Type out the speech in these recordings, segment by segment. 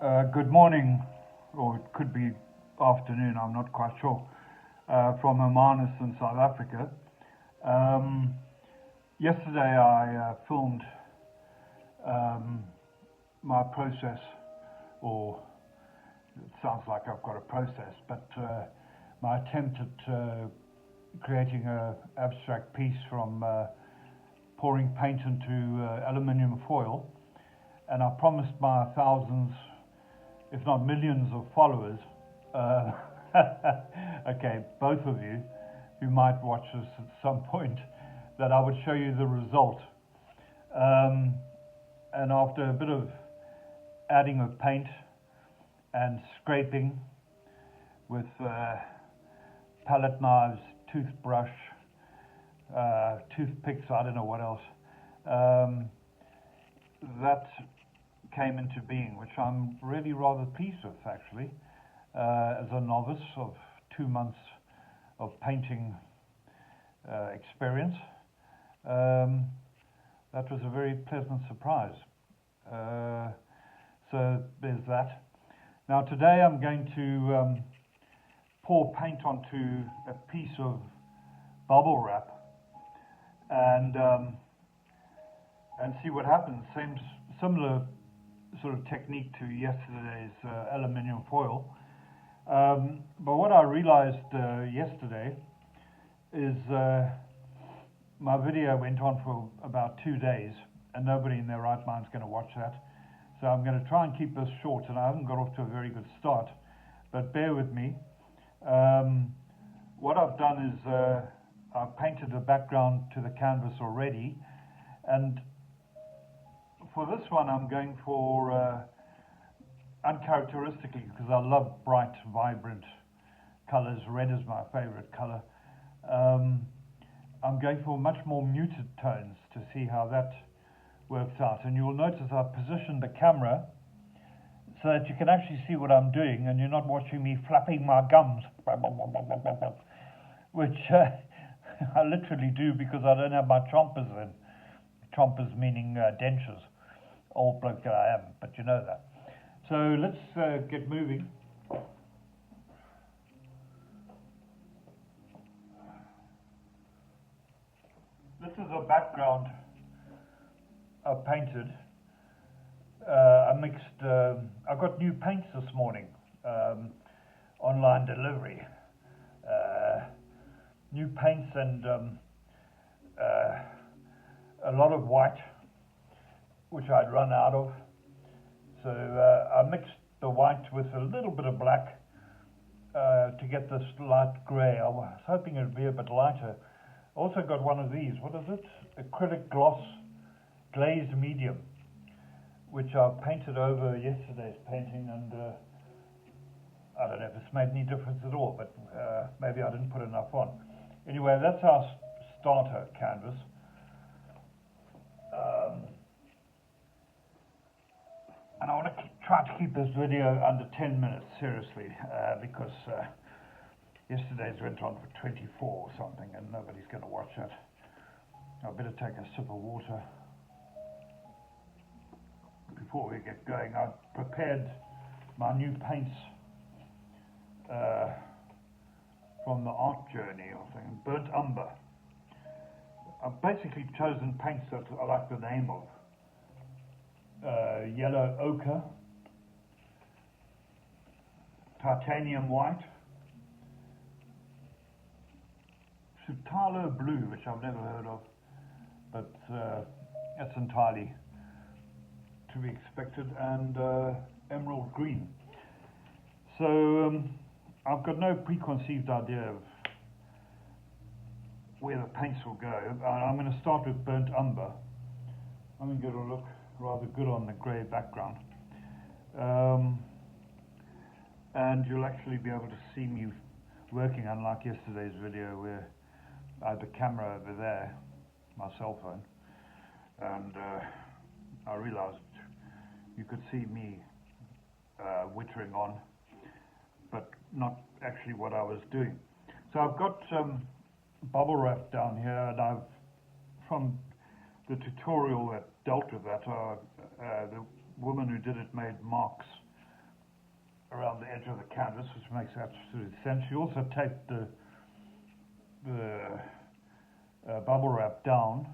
Good morning, or it could be afternoon, I'm not quite sure, from Hermanus in South Africa. Yesterday I filmed my process, or it sounds like I've got a process, but my attempt at creating an abstract piece from pouring paint into aluminium foil. And I promised my thousands, if not millions of followers, okay, both of you who might watch this at some point, that I would show you the result. And after a bit of adding of paint and scraping with palette knives, toothbrush, toothpicks, I don't know what else, that came into being, which I'm really rather pleased with, actually, as a novice of 2 months of painting experience. That was a very pleasant surprise. So there's that. Now today I'm going to pour paint onto a piece of bubble wrap and see what happens. Similar sort of technique to yesterday's aluminium foil. But what I realized yesterday is my video went on for about 2 days, and nobody in their right mind is going to watch that. So I'm going to try and keep this short, and I haven't got off to a very good start, but bear with me. What I've done is I've painted a background to the canvas already, and for this one I'm going for uncharacteristically, because I love bright, vibrant colors. Red is my favorite color. I'm going for much more muted tones to see how that works out. And you'll notice I've positioned the camera so that you can actually see what I'm doing, and you're not watching me flapping my gums, which I literally do because I don't have my chompers in. Chompers meaning dentures. Old bloke that I am, but you know that. So let's get moving. This is a background I've painted. I mixed, I got new paints this morning, online delivery. New paints and a lot of white, which I'd run out of. So I mixed the white with a little bit of black to get this light grey. I was hoping it would be a bit lighter. Also got one of these, what is it? Acrylic gloss glazed medium, which I painted over yesterday's painting, and I don't know if it's made any difference at all, but maybe I didn't put enough on. Anyway, that's our starter canvas. And I want to try to keep this video under 10 minutes, seriously, because yesterday's went on for 24 or something, and nobody's going to watch that. I better take a sip of water before we get going. I've prepared my new paints from the art journey, I think, burnt umber. I've basically chosen paints that I like the name of. Yellow ochre, titanium white, Sutalo blue, which I've never heard of, but that's entirely to be expected, and emerald green. So I've got no preconceived idea of where the paints will go. I'm going to start with burnt umber. I'm going to get a look rather good on the grey background, and you'll actually be able to see me working, unlike yesterday's video where I had the camera over there, my cell phone, and I realized you could see me wittering on, but not actually what I was doing. So I've got bubble wrap down here, and I've, from the tutorial that dealt with that, the woman who did it made marks around the edge of the canvas, which makes absolute sense. You also tape the bubble wrap down,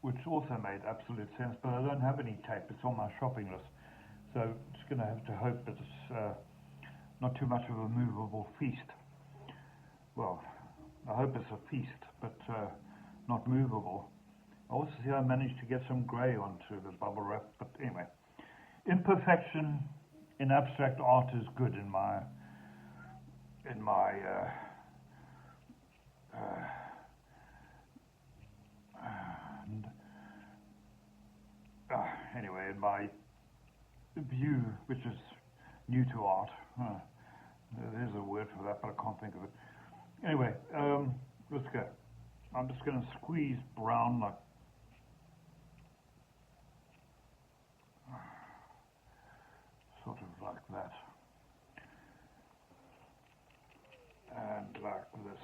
which also made absolute sense, but I don't have any tape. It's on my shopping list, so just going to have to hope that it's not too much of a movable feast. Well, I hope it's a feast, but not movable. I also see I managed to get some grey onto the bubble wrap, but anyway, imperfection in abstract art is good in my anyway, in my view, which is new to art. There's a word for that, but I can't think of it. Anyway, let's go. I'm just going to squeeze brown like sort of like that, and like this.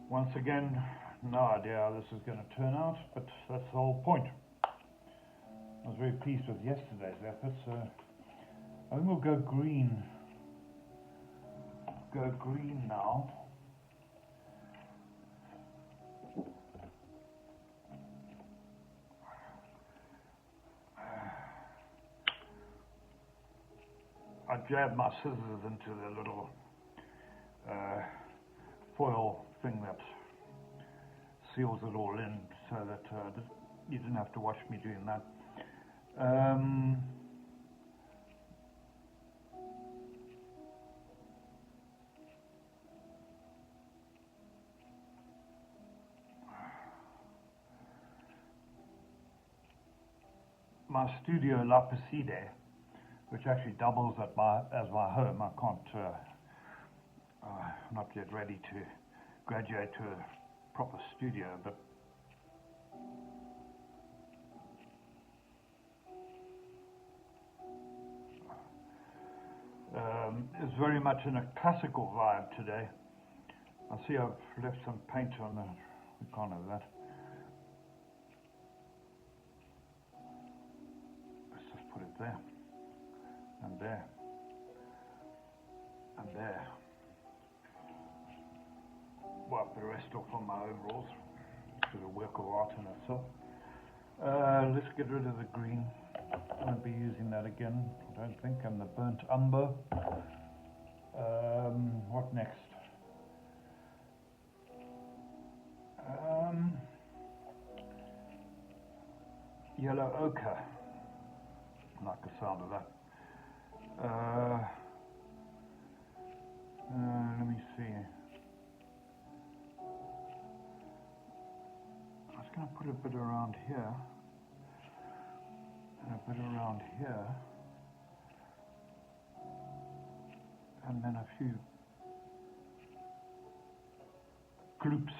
Once again, no idea how this is going to turn out, but that's the whole point. I was very pleased with yesterday's effort, so I think we'll go green. Go green now. I jabbed my scissors into the little foil thing that seals it all in, so that you didn't have to watch me doing that. My studio La Piscine, which actually doubles as my home. I can't, not yet ready to graduate to a proper studio, but it's very much in a classical vibe today. I see I've left some paint on the, we can't have that. Let's just put it there, and there, and there. Wipe the rest off on my overalls. It's a work of art in itself. Let's get rid of the green. I won't be using that again, I don't think, and the burnt umber. What next? Yellow ochre. I like the sound of that. Let me see. I was going to put a bit around here, and a bit around here, and then a few gloops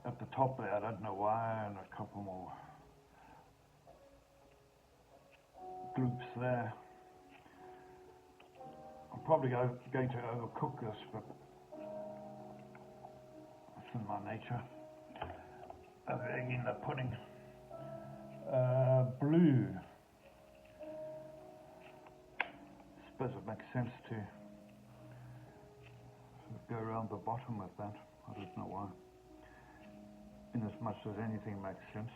at the top there, I don't know why, and a couple more gloops there. I'm probably going to overcook this, but that's in my nature. Egg in the pudding. Blue. I suppose it makes sense to sort of go around the bottom with that. I don't know why. In as much as anything makes sense.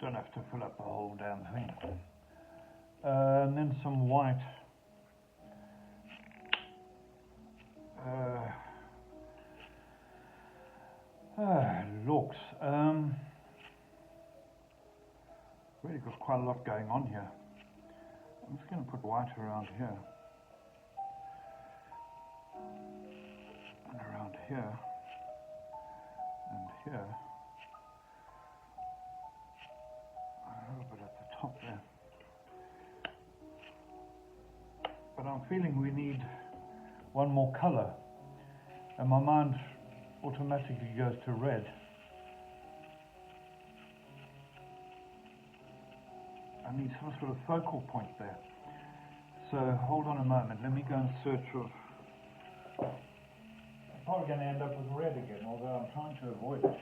Don't have to fill up the whole damn thing. And then some white. Looks. Really got quite a lot going on here. I'm just going to put white around here. And around here. And here. A little bit at the top there. But I'm feeling we need one more color, and my mind automatically goes to red. I need some sort of focal point there. So hold on a moment, let me go and search for... I'm probably going to end up with red again, although I'm trying to avoid it.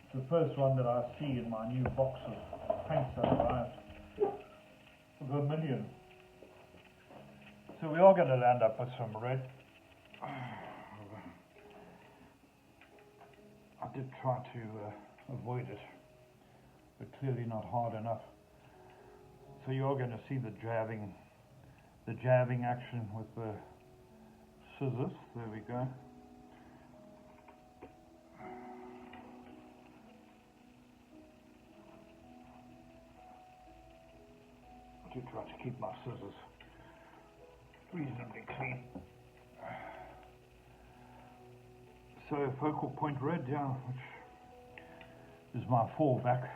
It's the first one that I see in my new box of paints that I buy. Vermilion. So we are going to land up with some red. I did try to avoid it, but clearly not hard enough. So you are going to see the jabbing action with the scissors. There we go. I do try to keep my scissors reasonably clean. So focal point red, yeah, which is my fallback.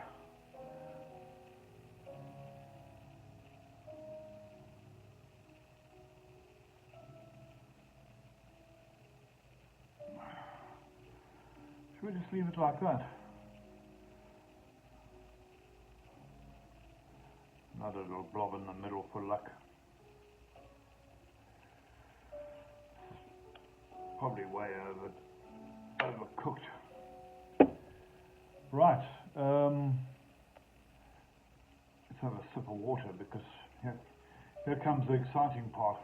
Should we just leave it like that? Another little blob in the middle for luck. Probably way overcooked. Right, let's have a sip of water because here comes the exciting part.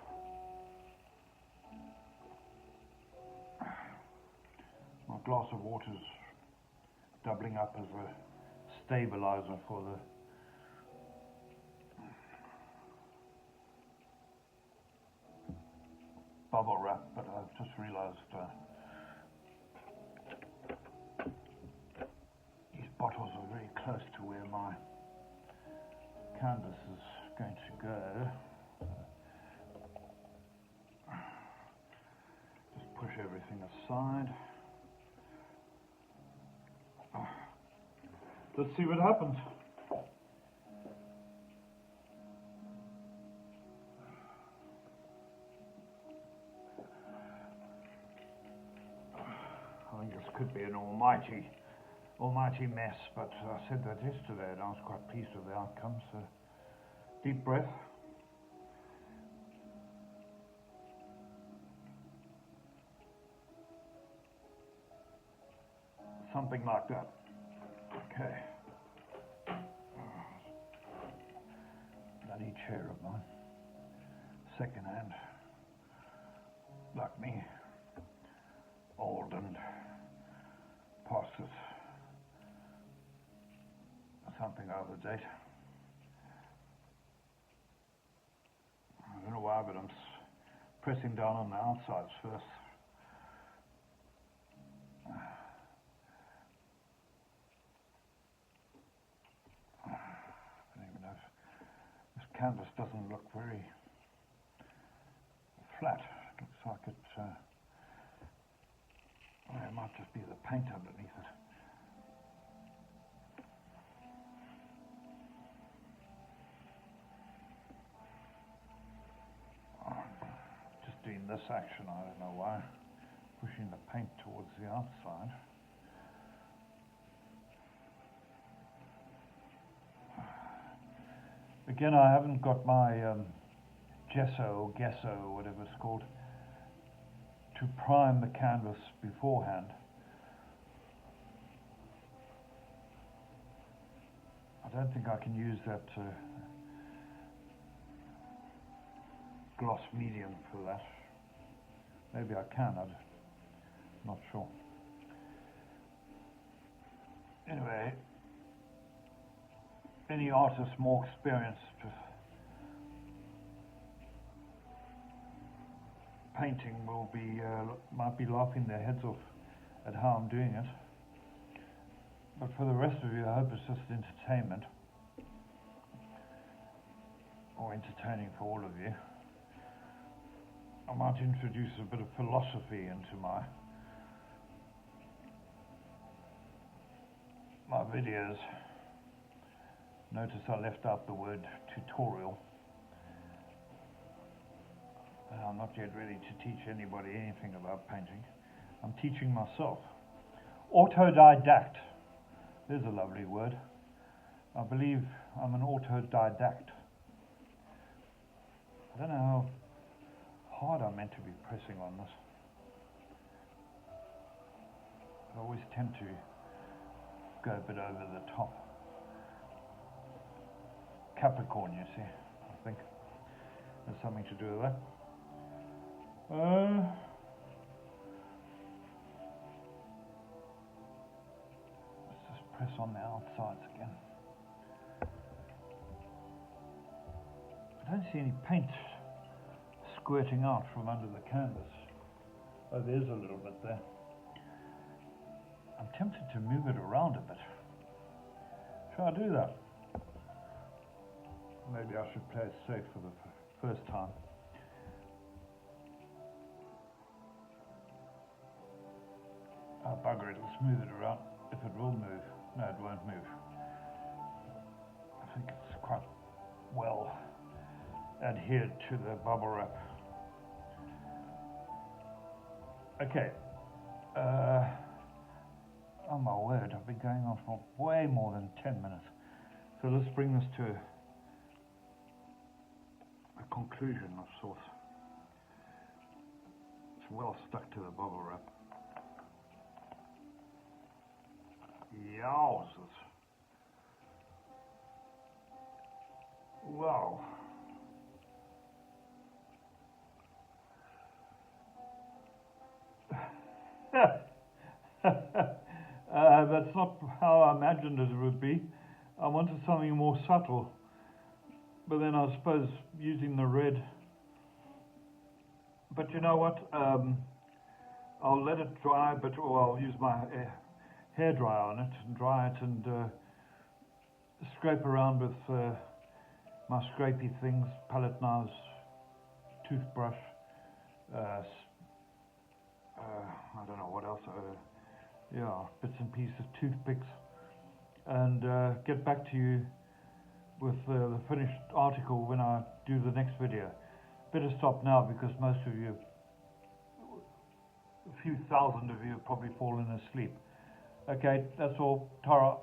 My glass of water is doubling up as a stabilizer for the bubble wrap, but I've just realized these bottles are very close to where my canvas is going to go. Just push everything aside. Let's see what happens. I think this could be an almighty mess, but I said that yesterday and I was quite pleased with the outcome. So deep breath. Something like that. Okay. Bloody chair of mine. Second hand. Like me. Old and past it. Something out of date. I don't know why, but I'm pressing down on the outsides first. Canvas doesn't look very flat. It looks like it might just be the paint underneath it. Just doing this action, I don't know why. Pushing the paint towards the outside. Again, I haven't got my gesso or whatever it's called to prime the canvas beforehand. I don't think I can use that gloss medium for that. Maybe I can, I'm not sure. Anyway, any artist more experienced with painting will be might be laughing their heads off at how I'm doing it. But for the rest of you, I hope it's just entertainment, or entertaining for all of you. I might introduce a bit of philosophy into my videos. Notice I left out the word tutorial. I'm not yet ready to teach anybody anything about painting. I'm teaching myself. Autodidact. There's a lovely word. I believe I'm an autodidact. I don't know how hard I'm meant to be pressing on this. I always tend to go a bit over the top. Capricorn, you see, I think there's something to do with that. Let's just press on the outsides again. I don't see any paint squirting out from under the canvas. Oh, there's a little bit there. I'm tempted to move it around a bit. Shall I do that? Maybe I should play it safe for the first time. Oh, bugger it, let's move it around. If it will move. No, it won't move. I think it's quite well adhered to the bubble wrap. Okay. Oh my word, I've been going on for way more than 10 minutes. So let's bring this to a conclusion of sorts. It's well stuck to the bubble wrap. Yowzers. Wow. That's not how I imagined it would be. I wanted something more subtle, but then I suppose using the red. But you know what? I'll let it dry, or I'll use my hair dryer on it and dry it and scrape around with my scrapey things, palette knives, toothbrush, I don't know what else. Yeah, bits and pieces, toothpicks, and get back to you with the finished article when I do the next video. Better stop now because most of you, a few thousand of you, have probably fallen asleep. Okay, that's all. Ta-ra.